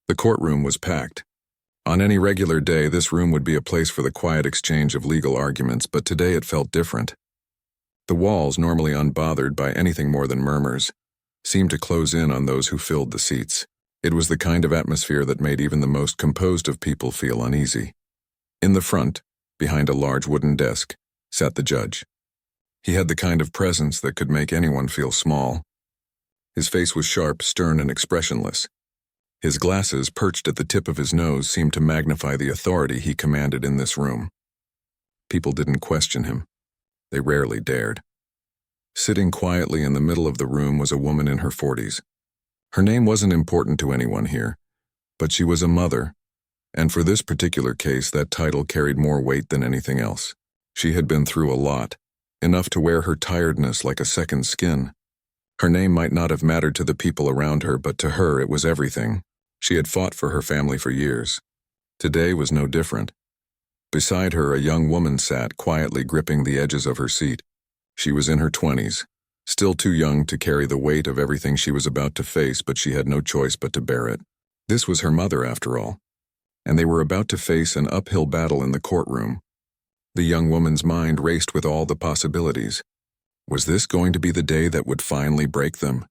The courtroom was packed. On any regular day, this room would be a place for the quiet exchange of legal arguments, but today it felt different. The walls, normally unbothered by anything more than murmurs, seemed to close in on those who filled the seats. It was the kind of atmosphere that made even the most composed of people feel uneasy. In the front, behind a large wooden desk, sat the judge. He had the kind of presence that could make anyone feel small. His face was sharp, stern, and expressionless. His glasses, perched at the tip of his nose, seemed to magnify the authority he commanded in this room. People didn't question him. They rarely dared. Sitting quietly in the middle of the room was a woman in her 40s. Her name wasn't important to anyone here, but she was a mother, and for this particular case, that title carried more weight than anything else. She had been through a lot, enough to wear her tiredness like a second skin. Her name might not have mattered to the people around her, but to her it was everything. She had fought for her family for years. Today was no different. Beside her, a young woman sat, quietly gripping the edges of her seat. She was in her 20s, still too young to carry the weight of everything she was about to face, but she had no choice but to bear it. This was her mother, after all, and they were about to face an uphill battle in the courtroom. The young woman's mind raced with all the possibilities. Was this going to be the day that would finally break them?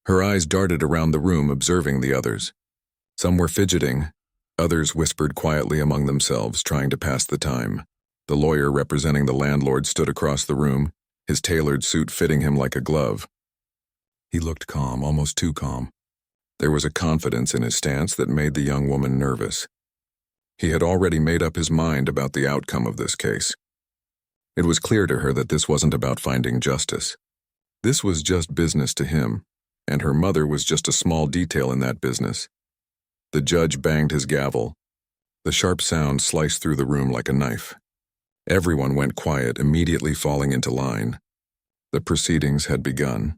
Her eyes darted around the room, observing the others. Some were fidgeting. Others whispered quietly among themselves, trying to pass the time. The lawyer representing the landlord stood across the room, his tailored suit fitting him like a glove. He looked calm, almost too calm. There was a confidence in his stance that made the young woman nervous. He had already made up his mind about the outcome of this case. It was clear to her that this wasn't about finding justice. This was just business to him, and her mother was just a small detail in that business. The judge banged his gavel. The sharp sound sliced through the room like a knife. Everyone went quiet, immediately falling into line. The proceedings had begun.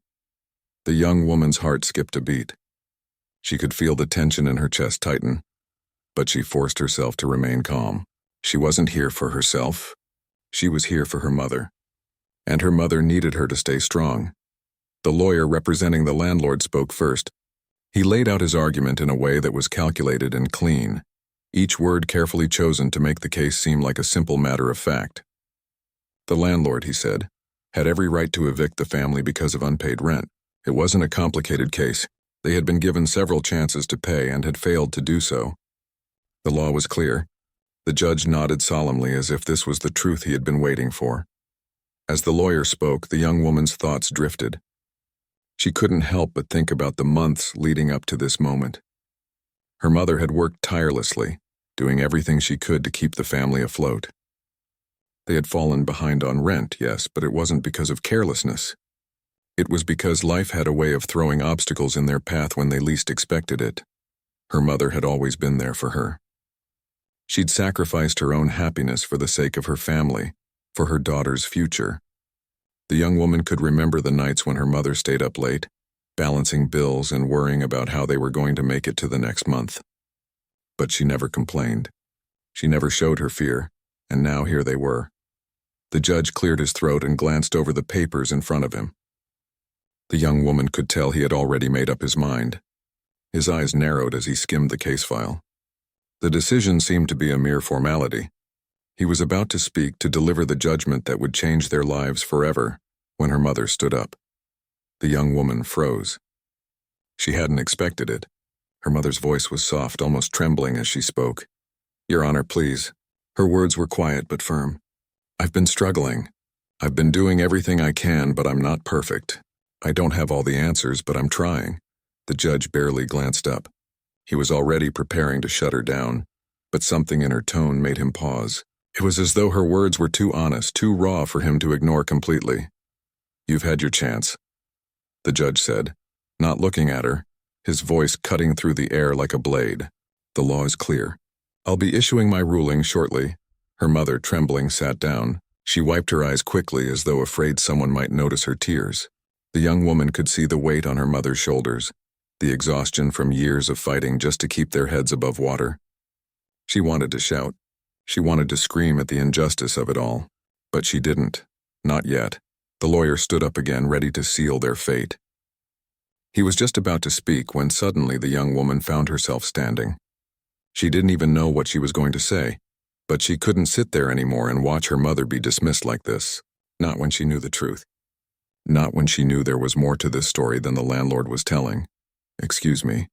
The young woman's heart skipped a beat. She could feel the tension in her chest tighten, but she forced herself to remain calm. She wasn't here for herself. She was here for her mother, and her mother needed her to stay strong. The lawyer representing the landlord spoke first. He laid out his argument in a way that was calculated and clean, each word carefully chosen to make the case seem like a simple matter of fact. The landlord, he said, had every right to evict the family because of unpaid rent. It wasn't a complicated case. They had been given several chances to pay and had failed to do so. The law was clear. The judge nodded solemnly as if this was the truth he had been waiting for. As the lawyer spoke, the young woman's thoughts drifted. She couldn't help but think about the months leading up to this moment. Her mother had worked tirelessly, doing everything she could to keep the family afloat. They had fallen behind on rent, yes, but it wasn't because of carelessness. It was because life had a way of throwing obstacles in their path when they least expected it. Her mother had always been there for her. She'd sacrificed her own happiness for the sake of her family, for her daughter's future. The young woman could remember the nights when her mother stayed up late, balancing bills and worrying about how they were going to make it to the next month. But she never complained. She never showed her fear, and now here they were. The judge cleared his throat and glanced over the papers in front of him. The young woman could tell he had already made up his mind. His eyes narrowed as he skimmed the case file. The decision seemed to be a mere formality. He was about to speak, to deliver the judgment that would change their lives forever, when her mother stood up. The young woman froze. She hadn't expected it. Her mother's voice was soft, almost trembling as she spoke. "Your Honor, please." Her words were quiet but firm. "I've been struggling. I've been doing everything I can, but I'm not perfect. I don't have all the answers, but I'm trying." The judge barely glanced up. He was already preparing to shut her down, but something in her tone made him pause. It was as though her words were too honest, too raw for him to ignore completely. "You've had your chance," the judge said, not looking at her, his voice cutting through the air like a blade. "The law is clear. I'll be issuing my ruling shortly." Her mother, trembling, sat down. She wiped her eyes quickly as though afraid someone might notice her tears. The young woman could see the weight on her mother's shoulders, the exhaustion from years of fighting just to keep their heads above water. She wanted to shout. She wanted to scream at the injustice of it all, but she didn't. Not yet. The lawyer stood up again, ready to seal their fate. He was just about to speak when suddenly the young woman found herself standing. She didn't even know what she was going to say, but she couldn't sit there anymore and watch her mother be dismissed like this. Not when she knew the truth. Not when she knew there was more to this story than the landlord was telling. "Excuse me."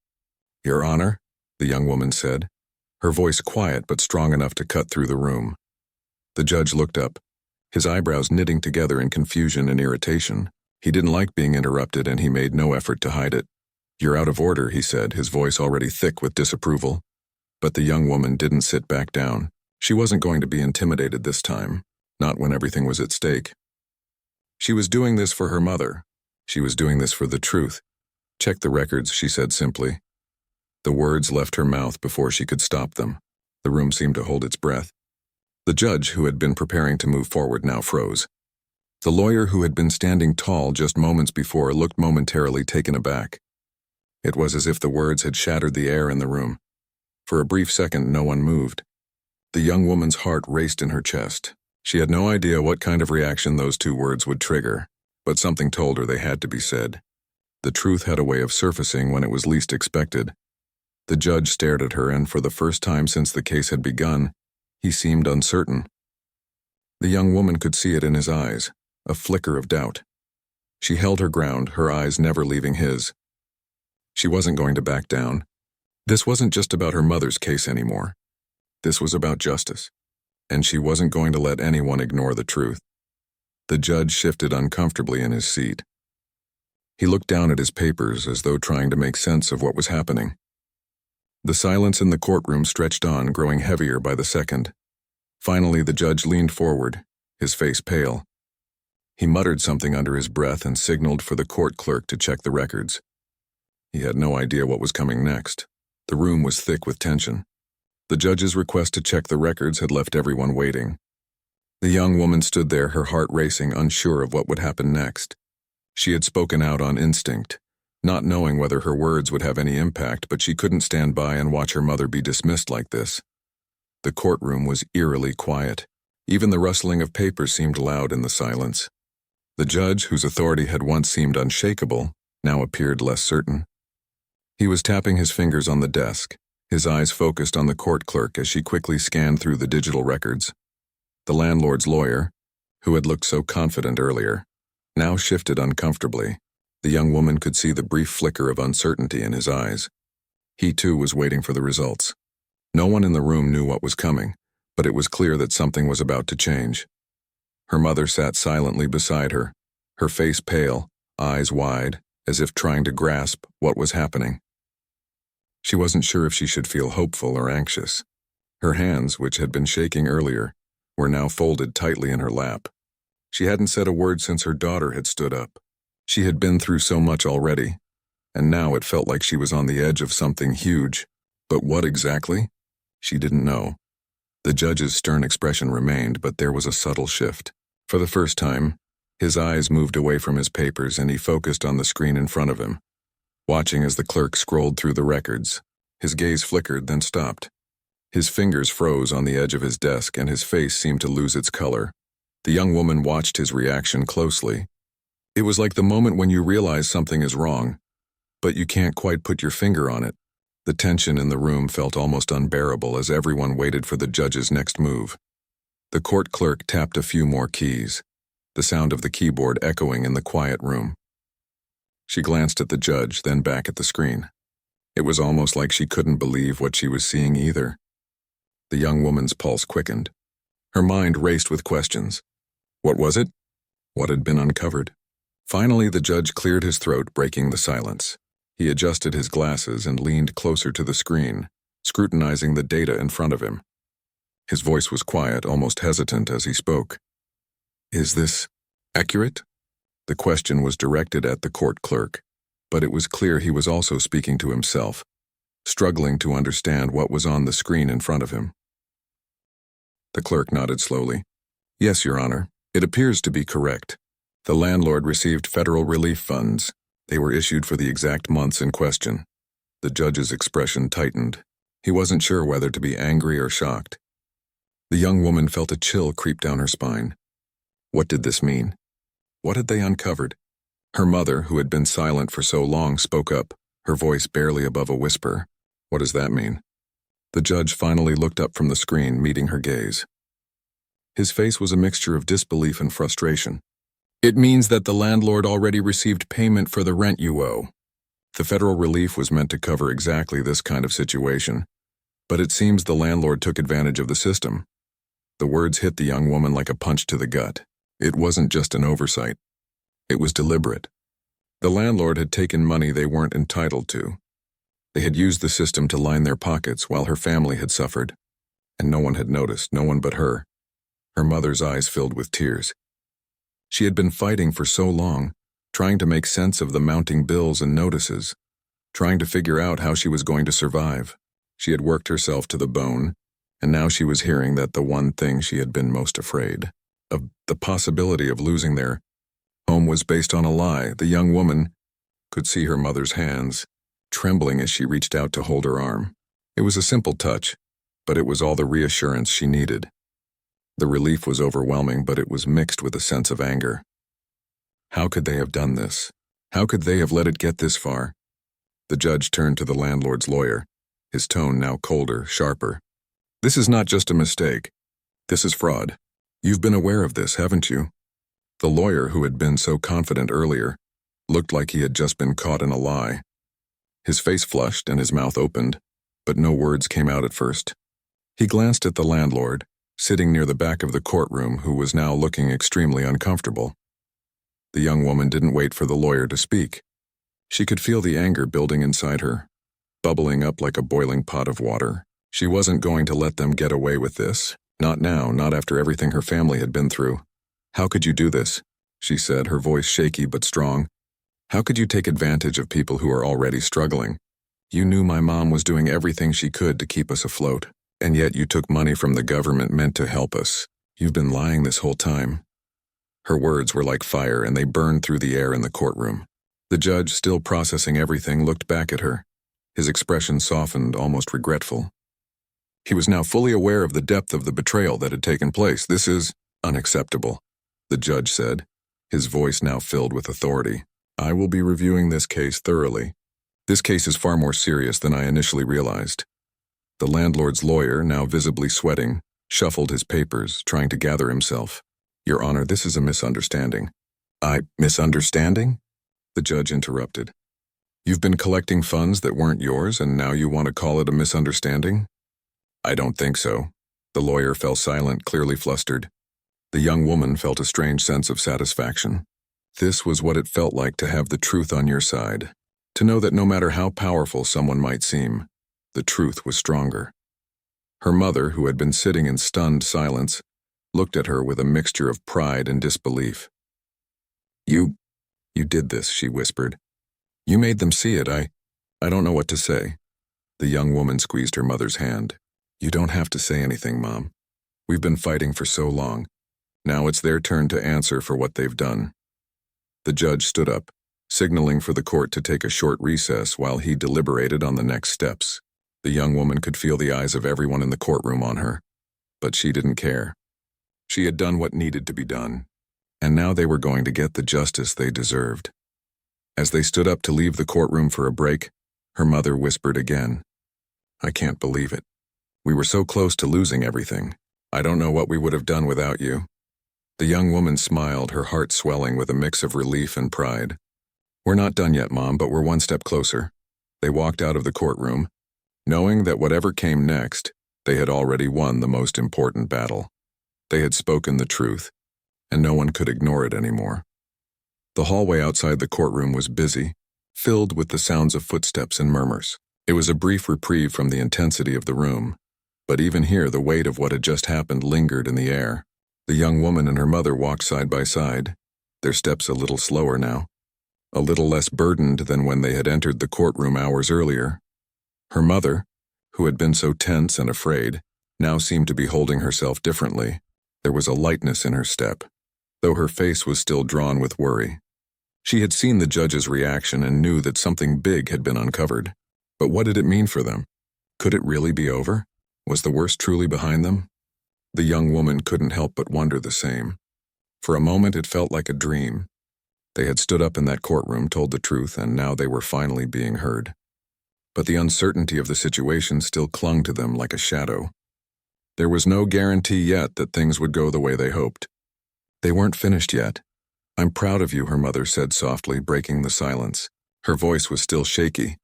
"Your Honor," the young woman said, her voice quiet but strong enough to cut through the room. The judge looked up, his eyebrows knitting together in confusion and irritation. He didn't like being interrupted and he made no effort to hide it. "You're out of order," he said, his voice already thick with disapproval. But the young woman didn't sit back down. She wasn't going to be intimidated this time, not when everything was at stake. She was doing this for her mother. She was doing this for the truth. "Check the records," she said simply. The words left her mouth before she could stop them. The room seemed to hold its breath. The judge, who had been preparing to move forward, now froze. The lawyer, who had been standing tall just moments before, looked momentarily taken aback. It was as if the words had shattered the air in the room. For a brief second, no one moved. The young woman's heart raced in her chest. She had no idea what kind of reaction those two words would trigger, but something told her they had to be said. The truth had a way of surfacing when it was least expected. The judge stared at her, and for the first time since the case had begun, he seemed uncertain. The young woman could see it in his eyes, a flicker of doubt. She held her ground, her eyes never leaving his. She wasn't going to back down. This wasn't just about her mother's case anymore. This was about justice, and she wasn't going to let anyone ignore the truth. The judge shifted uncomfortably in his seat. He looked down at his papers as though trying to make sense of what was happening. The silence in the courtroom stretched on, growing heavier by the second. Finally, the judge leaned forward, his face pale. He muttered something under his breath and signaled for the court clerk to check the records. He had no idea what was coming next. The room was thick with tension. The judge's request to check the records had left everyone waiting. The young woman stood there, her heart racing, unsure of what would happen next. She had spoken out on instinct, not knowing whether her words would have any impact, but she couldn't stand by and watch her mother be dismissed like this. The courtroom was eerily quiet. Even the rustling of papers seemed loud in the silence. The judge, whose authority had once seemed unshakable, now appeared less certain. He was tapping his fingers on the desk, his eyes focused on the court clerk as she quickly scanned through the digital records. The landlord's lawyer, who had looked so confident earlier, now shifted uncomfortably. The young woman could see the brief flicker of uncertainty in his eyes. He too was waiting for the results. No one in the room knew what was coming, but it was clear that something was about to change. Her mother sat silently beside her, her face pale, eyes wide, as if trying to grasp what was happening. She wasn't sure if she should feel hopeful or anxious. Her hands, which had been shaking earlier, were now folded tightly in her lap. She hadn't said a word since her daughter had stood up. She had been through so much already, and now it felt like she was on the edge of something huge. But what exactly? She didn't know. The judge's stern expression remained, but there was a subtle shift. For the first time, his eyes moved away from his papers and he focused on the screen in front of him. Watching as the clerk scrolled through the records, his gaze flickered, then stopped. His fingers froze on the edge of his desk and his face seemed to lose its color. The young woman watched his reaction closely. It was like the moment when you realize something is wrong, but you can't quite put your finger on it. The tension in the room felt almost unbearable as everyone waited for the judge's next move. The court clerk tapped a few more keys, the sound of the keyboard echoing in the quiet room. She glanced at the judge, then back at the screen. It was almost like she couldn't believe what she was seeing either. The young woman's pulse quickened. Her mind raced with questions. What was it? What had been uncovered? Finally, the judge cleared his throat, breaking the silence. He adjusted his glasses and leaned closer to the screen, scrutinizing the data in front of him. His voice was quiet, almost hesitant as he spoke. Is this accurate? The question was directed at the court clerk, but it was clear he was also speaking to himself, struggling to understand what was on the screen in front of him. The clerk nodded slowly. Yes, Your Honor, it appears to be correct. The landlord received federal relief funds. They were issued for the exact months in question. The judge's expression tightened. He wasn't sure whether to be angry or shocked. The young woman felt a chill creep down her spine. What did this mean? What had they uncovered? Her mother, who had been silent for so long, spoke up, her voice barely above a whisper. What does that mean? The judge finally looked up from the screen, meeting her gaze. His face was a mixture of disbelief and frustration. It means that the landlord already received payment for the rent you owe. The federal relief was meant to cover exactly this kind of situation, but it seems the landlord took advantage of the system. The words hit the young woman like a punch to the gut. It wasn't just an oversight. It was deliberate. The landlord had taken money they weren't entitled to. They had used the system to line their pockets while her family had suffered, and no one had noticed, no one but her. Her mother's eyes filled with tears. She had been fighting for so long, trying to make sense of the mounting bills and notices, trying to figure out how she was going to survive. She had worked herself to the bone, and now she was hearing that the one thing she had been most afraid of, the possibility of losing their home, was based on a lie. The young woman could see her mother's hands, trembling as she reached out to hold her arm. It was a simple touch, but it was all the reassurance she needed. The relief was overwhelming, but it was mixed with a sense of anger. How could they have done this? How could they have let it get this far? The judge turned to the landlord's lawyer, his tone now colder, sharper. This is not just a mistake. This is fraud. You've been aware of this, haven't you? The lawyer, who had been so confident earlier, looked like he had just been caught in a lie. His face flushed and his mouth opened, but no words came out at first. He glanced at the landlord, sitting near the back of the courtroom, who was now looking extremely uncomfortable. The young woman didn't wait for the lawyer to speak. She could feel the anger building inside her, bubbling up like a boiling pot of water. She wasn't going to let them get away with this. Not now, not after everything her family had been through. How could you do this? She said, her voice shaky but strong. How could you take advantage of people who are already struggling? You knew my mom was doing everything she could to keep us afloat, and yet you took money from the government meant to help us. You've been lying this whole time. Her words were like fire, and they burned through the air in the courtroom. The judge, still processing everything, looked back at her. His expression softened, almost regretful. He was now fully aware of the depth of the betrayal that had taken place. This is unacceptable, the judge said, his voice now filled with authority. I will be reviewing this case thoroughly. This case is far more serious than I initially realized. The landlord's lawyer, now visibly sweating, shuffled his papers, trying to gather himself. Your Honor, this is a misunderstanding. Misunderstanding? The judge interrupted. You've been collecting funds that weren't yours, and now you want to call it a misunderstanding? I don't think so. The lawyer fell silent, clearly flustered. The young woman felt a strange sense of satisfaction. This was what it felt like to have the truth on your side, to know that no matter how powerful someone might seem, the truth was stronger. Her mother, who had been sitting in stunned silence, looked at her with a mixture of pride and disbelief. You did this, she whispered. You made them see it. I don't know what to say. The young woman squeezed her mother's hand. You don't have to say anything, Mom. We've been fighting for so long. Now it's their turn to answer for what they've done. The judge stood up, signaling for the court to take a short recess while he deliberated on the next steps. The young woman could feel the eyes of everyone in the courtroom on her, but she didn't care. She had done what needed to be done, and now they were going to get the justice they deserved. As they stood up to leave the courtroom for a break, her mother whispered again, I can't believe it. We were so close to losing everything. I don't know what we would have done without you. The young woman smiled, her heart swelling with a mix of relief and pride. We're not done yet, Mom, but we're one step closer. They walked out of the courtroom, knowing that whatever came next, they had already won the most important battle. They had spoken the truth, and no one could ignore it anymore. The hallway outside the courtroom was busy, filled with the sounds of footsteps and murmurs. It was a brief reprieve from the intensity of the room, but even here the weight of what had just happened lingered in the air. The young woman and her mother walked side by side, their steps a little slower now, a little less burdened than when they had entered the courtroom hours earlier. Her mother, who had been so tense and afraid, now seemed to be holding herself differently. There was a lightness in her step, though her face was still drawn with worry. She had seen the judge's reaction and knew that something big had been uncovered. But what did it mean for them? Could it really be over? Was the worst truly behind them? The young woman couldn't help but wonder the same. For a moment it felt like a dream. They had stood up in that courtroom, told the truth, and now they were finally being heard. But the uncertainty of the situation still clung to them like a shadow. There was no guarantee yet that things would go the way they hoped. They weren't finished yet. "I'm proud of you," her mother said softly, breaking the silence. Her voice was still shaky,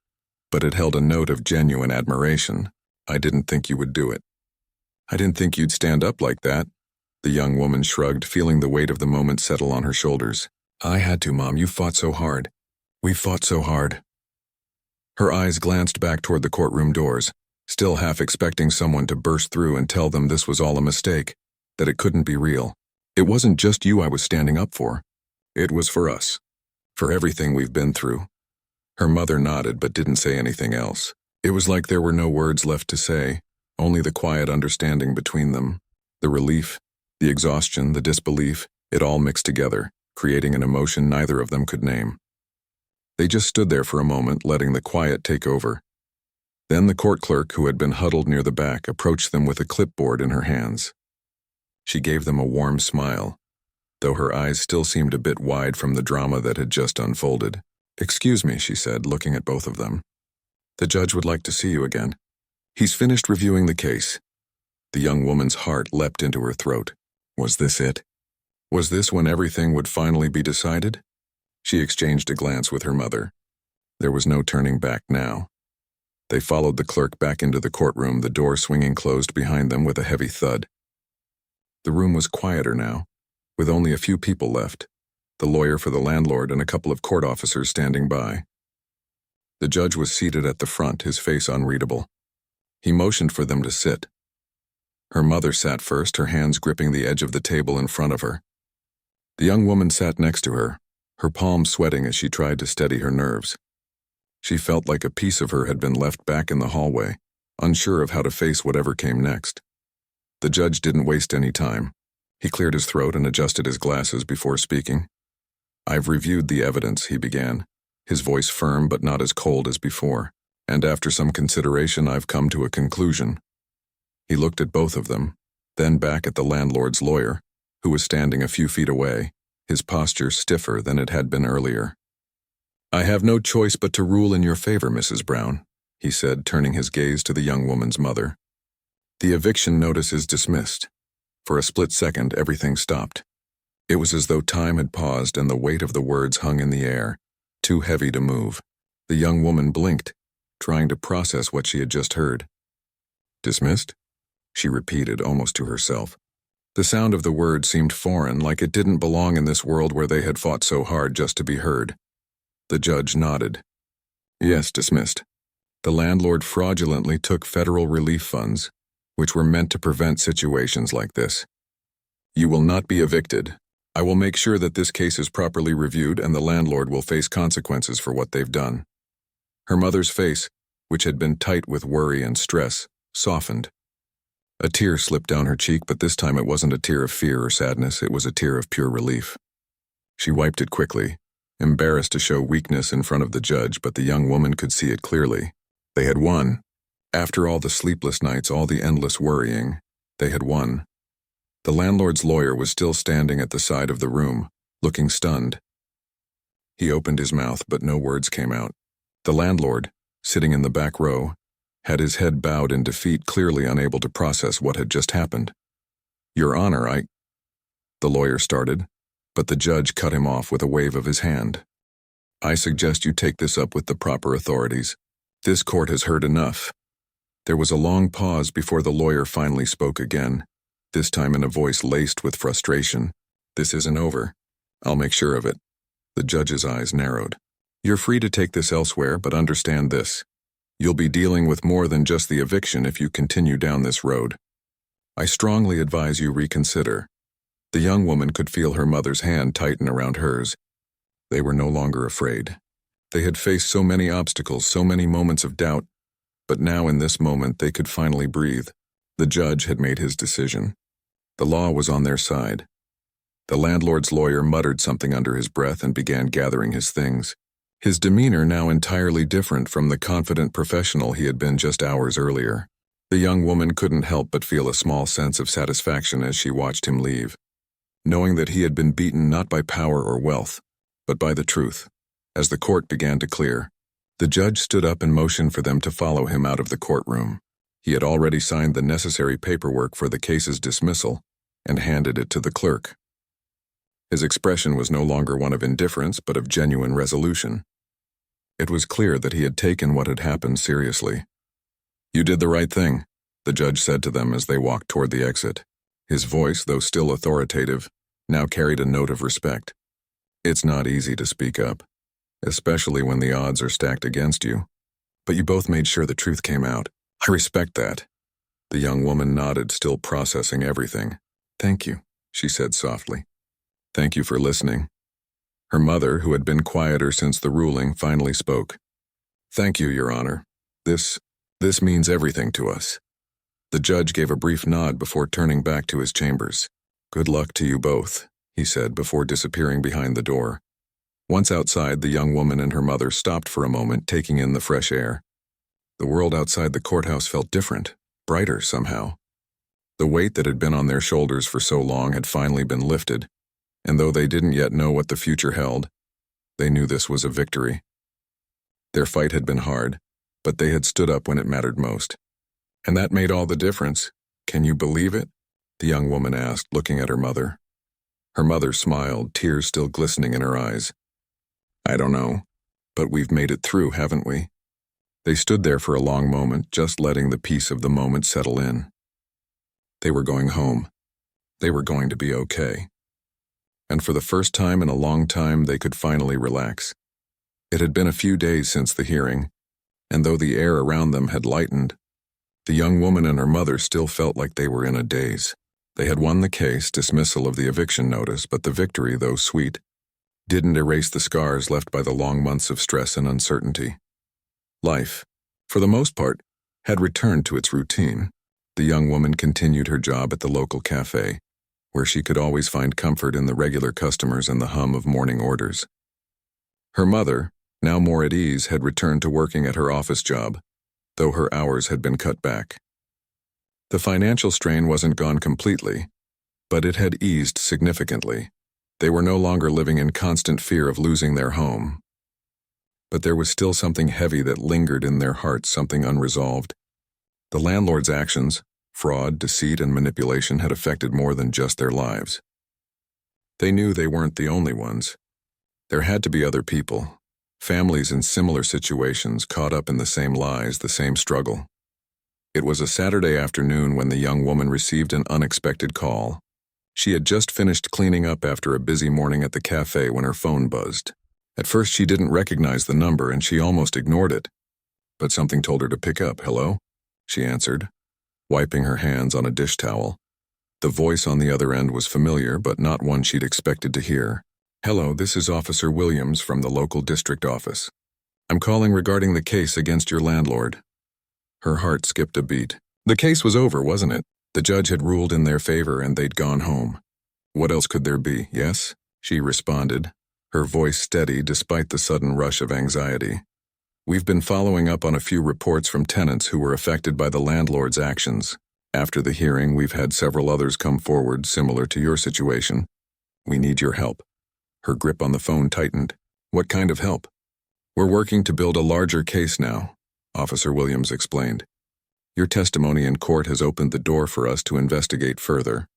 but it held a note of genuine admiration. "I didn't think you would do it." "I didn't think you'd stand up like that." The young woman shrugged, feeling the weight of the moment settle on her shoulders. "I had to, Mom. You fought so hard. We fought so hard." Her eyes glanced back toward the courtroom doors, still half expecting someone to burst through and tell them this was all a mistake, that it couldn't be real. "It wasn't just you I was standing up for. It was for us. For everything we've been through." Her mother nodded but didn't say anything else. It was like there were no words left to say, only the quiet understanding between them. The relief, the exhaustion, the disbelief, it all mixed together, creating an emotion neither of them could name. They just stood there for a moment, letting the quiet take over. Then the court clerk, who had been huddled near the back, approached them with a clipboard in her hands. She gave them a warm smile, though her eyes still seemed a bit wide from the drama that had just unfolded. "Excuse me," she said, looking at both of them. "The judge would like to see you again. He's finished reviewing the case." The young woman's heart leapt into her throat. Was this it? Was this when everything would finally be decided? She exchanged a glance with her mother. There was no turning back now. They followed the clerk back into the courtroom, the door swinging closed behind them with a heavy thud. The room was quieter now, with only a few people left, the lawyer for the landlord and a couple of court officers standing by. The judge was seated at the front, his face unreadable. He motioned for them to sit. Her mother sat first, her hands gripping the edge of the table in front of her. The young woman sat next to her, her palms sweating as she tried to steady her nerves. She felt like a piece of her had been left back in the hallway, unsure of how to face whatever came next. The judge didn't waste any time. He cleared his throat and adjusted his glasses before speaking. "I've reviewed the evidence," he began, his voice firm but not as cold as before, "and after some consideration I've come to a conclusion." He looked at both of them, then back at the landlord's lawyer, who was standing a few feet away, his posture stiffer than it had been earlier. "I have no choice but to rule in your favor, Mrs. Brown," he said, turning his gaze to the young woman's mother. "The eviction notice is dismissed." For a split second, everything stopped. It was as though time had paused and the weight of the words hung in the air, too heavy to move. The young woman blinked, trying to process what she had just heard. "Dismissed?" she repeated, almost to herself. The sound of the word seemed foreign, like it didn't belong in this world where they had fought so hard just to be heard. The judge nodded. "Yes, dismissed. The landlord fraudulently took federal relief funds, which were meant to prevent situations like this. You will not be evicted. I will make sure that this case is properly reviewed and the landlord will face consequences for what they've done." Her mother's face, which had been tight with worry and stress, softened. A tear slipped down her cheek, but this time it wasn't a tear of fear or sadness, it was a tear of pure relief. She wiped it quickly, embarrassed to show weakness in front of the judge, but the young woman could see it clearly. They had won. After all the sleepless nights, all the endless worrying, they had won. The landlord's lawyer was still standing at the side of the room, looking stunned. He opened his mouth, but no words came out. The landlord, sitting in the back row, had his head bowed in defeat, clearly unable to process what had just happened. "Your Honor, the lawyer started, but the judge cut him off with a wave of his hand. "I suggest you take this up with the proper authorities. This court has heard enough." There was a long pause before the lawyer finally spoke again, this time in a voice laced with frustration. "This isn't over. I'll make sure of it." The judge's eyes narrowed. "You're free to take this elsewhere, but understand this. You'll be dealing with more than just the eviction if you continue down this road. I strongly advise you reconsider." The young woman could feel her mother's hand tighten around hers. They were no longer afraid. They had faced so many obstacles, so many moments of doubt, but now in this moment they could finally breathe. The judge had made his decision. The law was on their side. The landlord's lawyer muttered something under his breath and began gathering his things. His demeanor now entirely different from the confident professional he had been just hours earlier. The young woman couldn't help but feel a small sense of satisfaction as she watched him leave, knowing that he had been beaten not by power or wealth, but by the truth. As the court began to clear, the judge stood up and motioned for them to follow him out of the courtroom. He had already signed the necessary paperwork for the case's dismissal and handed it to the clerk. His expression was no longer one of indifference, but of genuine resolution. It was clear that he had taken what had happened seriously. "You did the right thing," the judge said to them as they walked toward the exit. His voice, though still authoritative, now carried a note of respect. "It's not easy to speak up, especially when the odds are stacked against you. But you both made sure the truth came out. I respect that." The young woman nodded, still processing everything. "Thank you," she said softly. "Thank you for listening." Her mother, who had been quieter since the ruling, finally spoke. "Thank you, Your Honor. This means everything to us." The judge gave a brief nod before turning back to his chambers. "Good luck to you both," he said before disappearing behind the door. Once outside, the young woman and her mother stopped for a moment, taking in the fresh air. The world outside the courthouse felt different, brighter somehow. The weight that had been on their shoulders for so long had finally been lifted, and though they didn't yet know what the future held, they knew this was a victory. Their fight had been hard, but they had stood up when it mattered most. And that made all the difference. "Can you believe it?" the young woman asked, looking at her mother. Her mother smiled, tears still glistening in her eyes. "I don't know, but we've made it through, haven't we?" They stood there for a long moment, just letting the peace of the moment settle in. They were going home. They were going to be okay. And for the first time in a long time, they could finally relax. It had been a few days since the hearing, and though the air around them had lightened, the young woman and her mother still felt like they were in a daze. They had won the case, dismissal of the eviction notice, but the victory, though sweet, didn't erase the scars left by the long months of stress and uncertainty. Life, for the most part, had returned to its routine. The young woman continued her job at the local cafe, where she could always find comfort in the regular customers and the hum of morning orders. Her mother, now more at ease, had returned to working at her office job, though her hours had been cut back. The financial strain wasn't gone completely, but it had eased significantly. They were no longer living in constant fear of losing their home. But there was still something heavy that lingered in their hearts, something unresolved. The landlord's actions, fraud, deceit, and manipulation had affected more than just their lives. They knew they weren't the only ones. There had to be other people, families in similar situations, caught up in the same lies, the same struggle. It was a Saturday afternoon when the young woman received an unexpected call. She had just finished cleaning up after a busy morning at the cafe when her phone buzzed. At first she didn't recognize the number and she almost ignored it. But something told her to pick up. "Hello?" she answered, wiping her hands on a dish towel. The voice on the other end was familiar, but not one she'd expected to hear. "Hello, this is Officer Williams from the local district office. I'm calling regarding the case against your landlord." Her heart skipped a beat. The case was over, wasn't it? The judge had ruled in their favor and they'd gone home. What else could there be, yes? She responded, her voice steady despite the sudden rush of anxiety. "We've been following up on a few reports from tenants who were affected by the landlord's actions. After the hearing, we've had several others come forward similar to your situation. We need your help." Her grip on the phone tightened. "What kind of help?" "We're working to build a larger case now," Officer Williams explained. "Your testimony in court has opened the door for us to investigate further.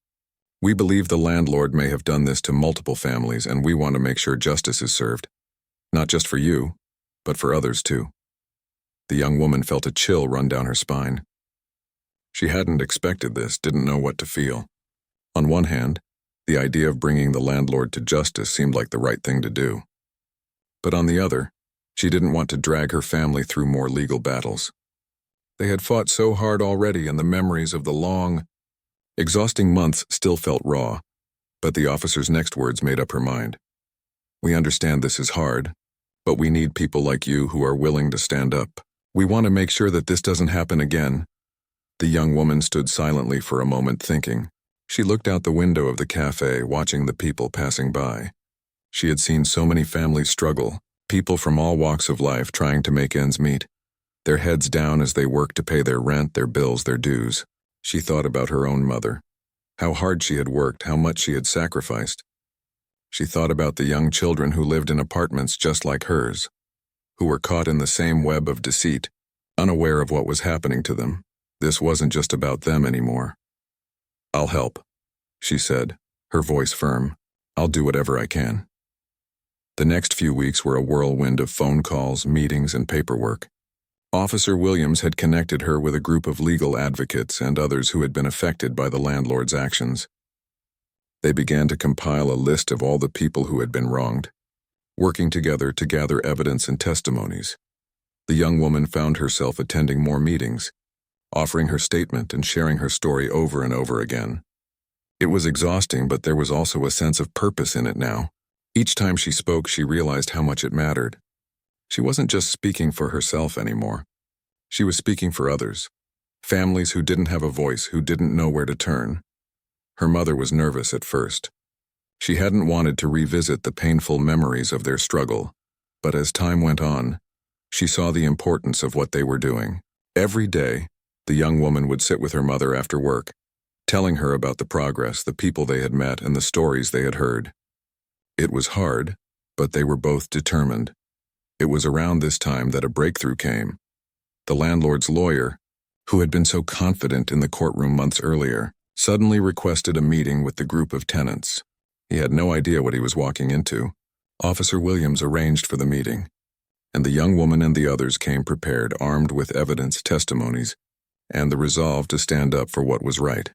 We believe the landlord may have done this to multiple families, and we want to make sure justice is served. Not just for you, but for others too." The young woman felt a chill run down her spine. She hadn't expected this, didn't know what to feel. On one hand, the idea of bringing the landlord to justice seemed like the right thing to do. But on the other, she didn't want to drag her family through more legal battles. They had fought so hard already, and the memories of the long, exhausting months still felt raw. But the officer's next words made up her mind. "We understand this is hard, but we need people like you who are willing to stand up. We want to make sure that this doesn't happen again." The young woman stood silently for a moment, thinking. She looked out the window of the cafe, watching the people passing by. She had seen so many families struggle, people from all walks of life trying to make ends meet, their heads down as they worked to pay their rent, their bills, their dues. She thought about her own mother, how hard she had worked, how much she had sacrificed. She thought about the young children who lived in apartments just like hers, who were caught in the same web of deceit, unaware of what was happening to them. This wasn't just about them anymore. "I'll help," she said, her voice firm. "I'll do whatever I can." The next few weeks were a whirlwind of phone calls, meetings, and paperwork. Officer Williams had connected her with a group of legal advocates and others who had been affected by the landlord's actions. They began to compile a list of all the people who had been wronged, working together to gather evidence and testimonies. The young woman found herself attending more meetings, offering her statement and sharing her story over and over again. It was exhausting, but there was also a sense of purpose in it now. Each time she spoke, she realized how much it mattered. She wasn't just speaking for herself anymore. She was speaking for others, families who didn't have a voice, who didn't know where to turn. Her mother was nervous at first. She hadn't wanted to revisit the painful memories of their struggle, but as time went on, she saw the importance of what they were doing. Every day, the young woman would sit with her mother after work, telling her about the progress, the people they had met, and the stories they had heard. It was hard, but they were both determined. It was around this time that a breakthrough came. The landlord's lawyer, who had been so confident in the courtroom months earlier, suddenly requested a meeting with the group of tenants. He had no idea what he was walking into. Officer Williams arranged for the meeting, and the young woman and the others came prepared, armed with evidence, testimonies, and the resolve to stand up for what was right.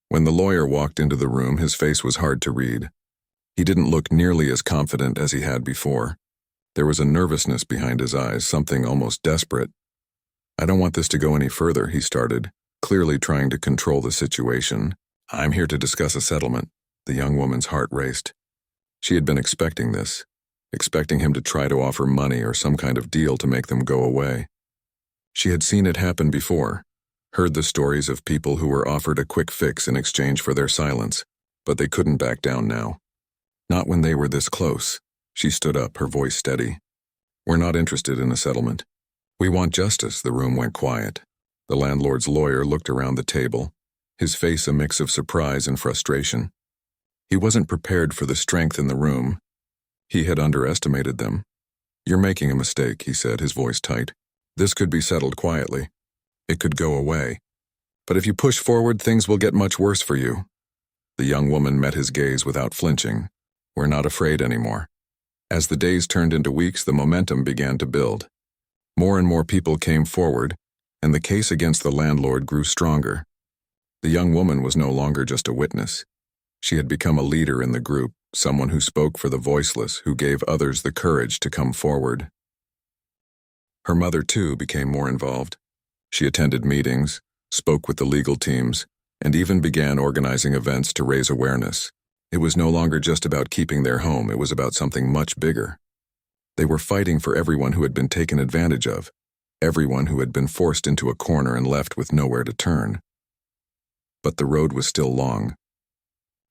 When the lawyer walked into the room, his face was hard to read. He didn't look nearly as confident as he had before. There was a nervousness behind his eyes, something almost desperate. "I don't want this to go any further," he started, clearly trying to control the situation. "I'm here to discuss a settlement." The young woman's heart raced. She had been expecting this, expecting him to try to offer money or some kind of deal to make them go away. She had seen it happen before, heard the stories of people who were offered a quick fix in exchange for their silence, but they couldn't back down now. Not when they were this close. She stood up, her voice steady. "We're not interested in a settlement. We want justice." The room went quiet. The landlord's lawyer looked around the table, his face a mix of surprise and frustration. He wasn't prepared for the strength in the room. He had underestimated them. "You're making a mistake," he said, his voice tight. "This could be settled quietly. It could go away. But if you push forward, things will get much worse for you." The young woman met his gaze without flinching. "We're not afraid anymore." As the days turned into weeks, the momentum began to build. More and more people came forward, and the case against the landlord grew stronger. The young woman was no longer just a witness. She had become a leader in the group, someone who spoke for the voiceless, who gave others the courage to come forward. Her mother, too, became more involved. She attended meetings, spoke with the legal teams, and even began organizing events to raise awareness. It was no longer just about keeping their home, it was about something much bigger. They were fighting for everyone who had been taken advantage of, everyone who had been forced into a corner and left with nowhere to turn. But the road was still long.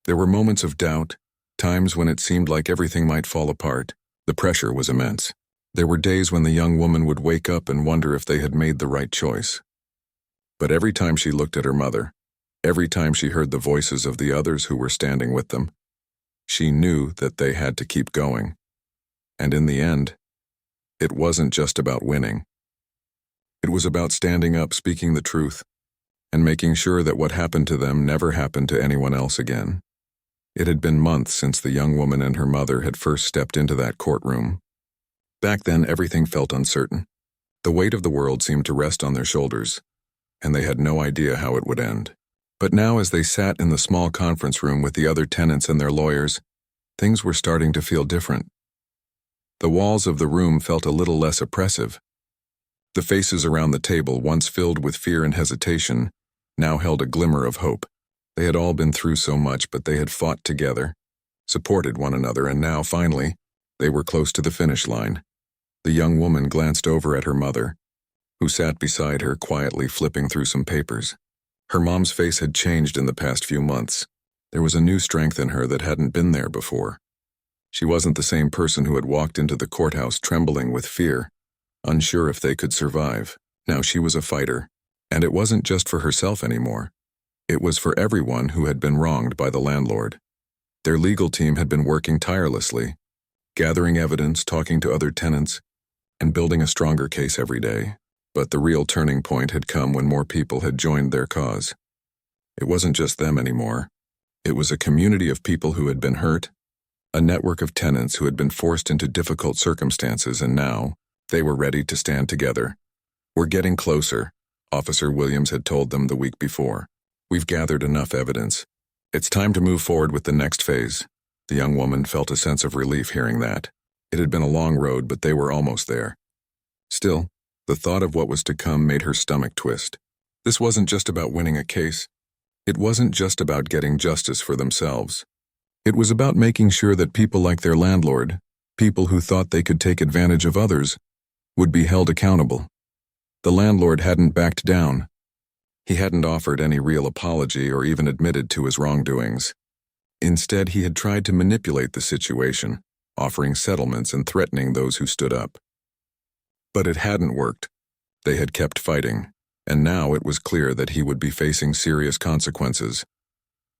There were moments of doubt, times when it seemed like everything might fall apart. The pressure was immense. There were days when the young woman would wake up and wonder if they had made the right choice. But every time she looked at her mother, every time she heard the voices of the others who were standing with them, she knew that they had to keep going. And in the end, it wasn't just about winning. It was about standing up, speaking the truth, and making sure that what happened to them never happened to anyone else again. It had been months since the young woman and her mother had first stepped into that courtroom. Back then, everything felt uncertain. The weight of the world seemed to rest on their shoulders, and they had no idea how it would end. But now, as they sat in the small conference room with the other tenants and their lawyers, things were starting to feel different. The walls of the room felt a little less oppressive. The faces around the table, once filled with fear and hesitation, now held a glimmer of hope. They had all been through so much, but they had fought together, supported one another, and now, finally, they were close to the finish line. The young woman glanced over at her mother, who sat beside her, quietly flipping through some papers. Her mom's face had changed in the past few months. There was a new strength in her that hadn't been there before. She wasn't the same person who had walked into the courthouse trembling with fear, unsure if they could survive. Now she was a fighter, and it wasn't just for herself anymore. It was for everyone who had been wronged by the landlord. Their legal team had been working tirelessly, gathering evidence, talking to other tenants, and building a stronger case every day. But the real turning point had come when more people had joined their cause. It wasn't just them anymore. It was a community of people who had been hurt, a network of tenants who had been forced into difficult circumstances, and now they were ready to stand together. "We're getting closer," Officer Williams had told them the week before. "We've gathered enough evidence. It's time to move forward with the next phase." The young woman felt a sense of relief hearing that. It had been a long road, but they were almost there. Still, the thought of what was to come made her stomach twist. This wasn't just about winning a case. It wasn't just about getting justice for themselves. It was about making sure that people like their landlord, people who thought they could take advantage of others, would be held accountable. The landlord hadn't backed down. He hadn't offered any real apology or even admitted to his wrongdoings. Instead, he had tried to manipulate the situation, offering settlements and threatening those who stood up. But it hadn't worked. They had kept fighting, and now it was clear that he would be facing serious consequences.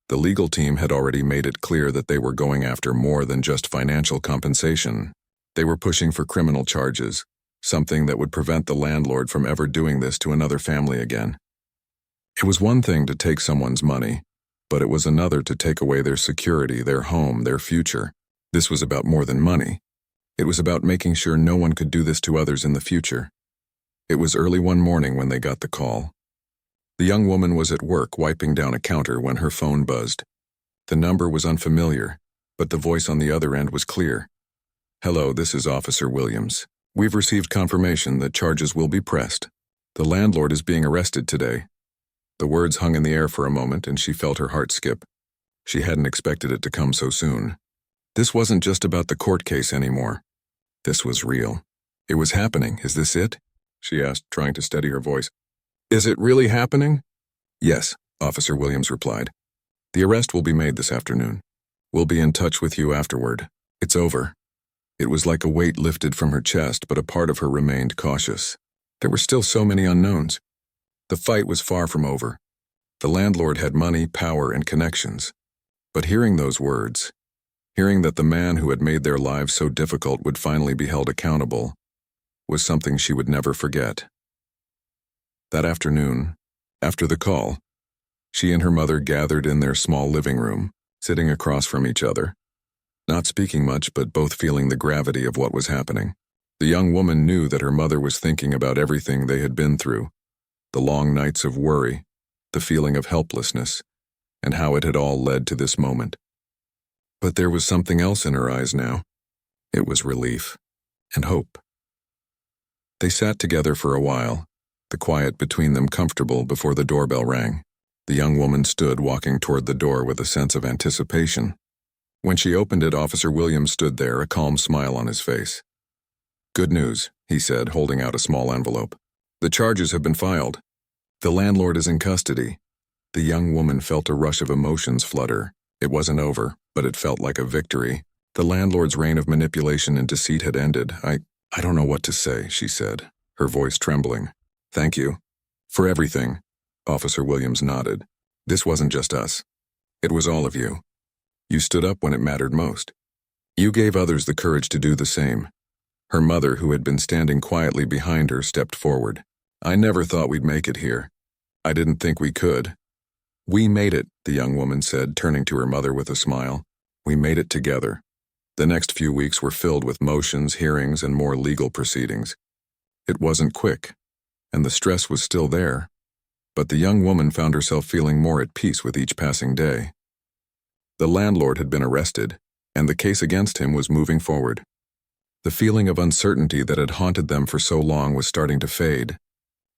The legal team had already made it clear that they were going after more than just financial compensation. They were pushing for criminal charges, something that would prevent the landlord from ever doing this to another family again. It was one thing to take someone's money, but it was another to take away their security, their home, their future. This was about more than money. It was about making sure no one could do this to others in the future. It was early one morning when they got the call. The young woman was at work wiping down a counter when her phone buzzed. The number was unfamiliar, but the voice on the other end was clear. "Hello, this is Officer Williams. We've received confirmation that charges will be pressed. The landlord is being arrested today." The words hung in the air for a moment, and she felt her heart skip. She hadn't expected it to come so soon. This wasn't just about the court case anymore. This was real. It was happening. "Is this it?" she asked, trying to steady her voice. "Is it really happening?" "Yes," Officer Williams replied. "The arrest will be made this afternoon. We'll be in touch with you afterward. It's over." It was like a weight lifted from her chest, but a part of her remained cautious. There were still so many unknowns. The fight was far from over. The landlord had money, power, and connections. But hearing those words, hearing that the man who had made their lives so difficult would finally be held accountable, was something she would never forget. That afternoon, after the call, she and her mother gathered in their small living room, sitting across from each other, not speaking much but both feeling the gravity of what was happening. The young woman knew that her mother was thinking about everything they had been through, the long nights of worry, the feeling of helplessness, and how it had all led to this moment. But there was something else in her eyes now. It was relief and hope. They sat together for a while, the quiet between them comfortable before the doorbell rang. The young woman stood walking toward the door with a sense of anticipation. When she opened it, Officer Williams stood there, a calm smile on his face. "Good news," he said, holding out a small envelope. "The charges have been filed. The landlord is in custody." The young woman felt a rush of emotions flutter. It wasn't over, but it felt like a victory. The landlord's reign of manipulation and deceit had ended. I don't know what to say," she said, her voice trembling. "Thank you. For everything." Officer Williams nodded. "This wasn't just us. It was all of you. You stood up when it mattered most. You gave others the courage to do the same." Her mother, who had been standing quietly behind her, stepped forward. "I never thought we'd make it here. I didn't think we could." "We made it," the young woman said, turning to her mother with a smile. "We made it together." The next few weeks were filled with motions, hearings, and more legal proceedings. It wasn't quick, and the stress was still there, but the young woman found herself feeling more at peace with each passing day. The landlord had been arrested, and the case against him was moving forward. The feeling of uncertainty that had haunted them for so long was starting to fade,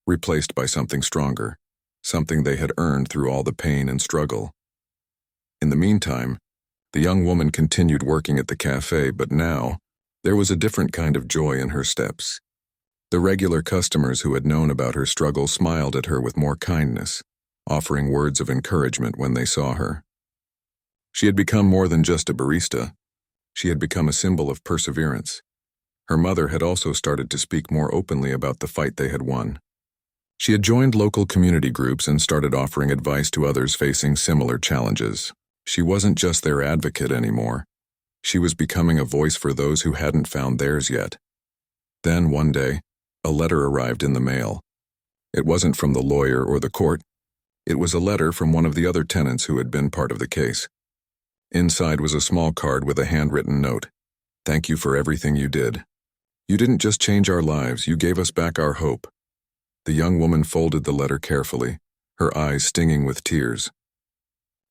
replaced by something stronger, something they had earned through all the pain and struggle. In the meantime, the young woman continued working at the cafe, but now there was a different kind of joy in her steps. The regular customers who had known about her struggle smiled at her with more kindness, offering words of encouragement when they saw her. She had become more than just a barista. She had become a symbol of perseverance. Her mother had also started to speak more openly about the fight they had won. She had joined local community groups and started offering advice to others facing similar challenges. She wasn't just their advocate anymore. She was becoming a voice for those who hadn't found theirs yet. Then, one day, a letter arrived in the mail. It wasn't from the lawyer or the court. It was a letter from one of the other tenants who had been part of the case. Inside was a small card with a handwritten note. "Thank you for everything you did. You didn't just change our lives, you gave us back our hope." The young woman folded the letter carefully, her eyes stinging with tears.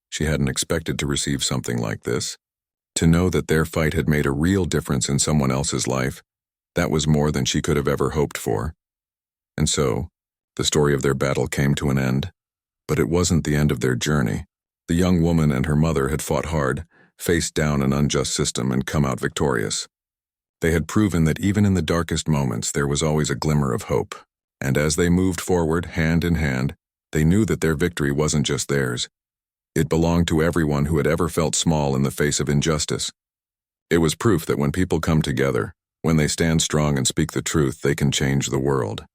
She hadn't expected to receive something like this. To know that their fight had made a real difference in someone else's life, that was more than she could have ever hoped for. And so, the story of their battle came to an end. But it wasn't the end of their journey. The young woman and her mother had fought hard, faced down an unjust system, and come out victorious. They had proven that even in the darkest moments there was always a glimmer of hope. And as they moved forward, hand in hand, they knew that their victory wasn't just theirs. It belonged to everyone who had ever felt small in the face of injustice. It was proof that when people come together, when they stand strong and speak the truth, they can change the world.